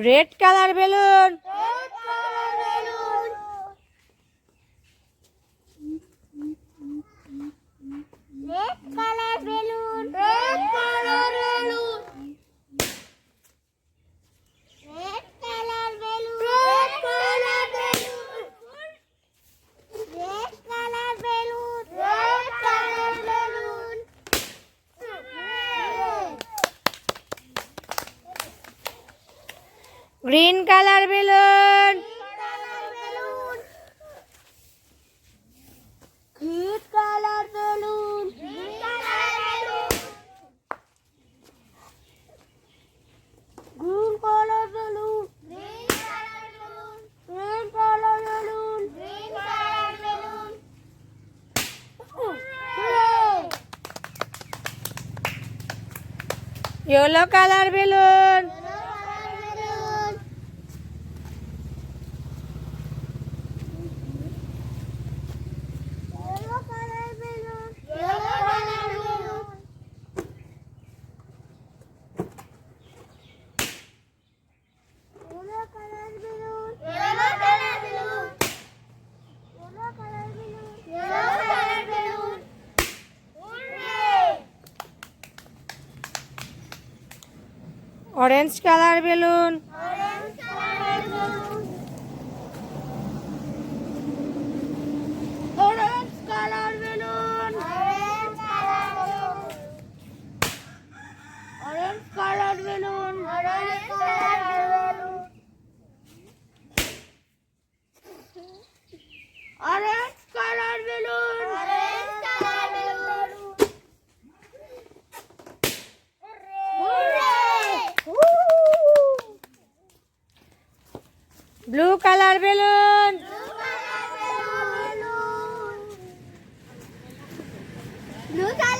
Red colour balloon. Red colour balloon. Red colour balloon. Red colour balloon. Red colour balloon. Red colour balloon. Red colour balloon. Green colour balloon. Green colour balloon. Green colour balloon. Green colour balloon. Green colour balloon. Green colour balloon. Green colour balloon. Yellow colour balloon. Orange colour balloon. Orange color balloon. Orange color balloon. Orange color balloon. Orange color balloon. Orange color balloon. Orange color balloon. Hooray! Blue colour balloon. Blue color balloon. Blue color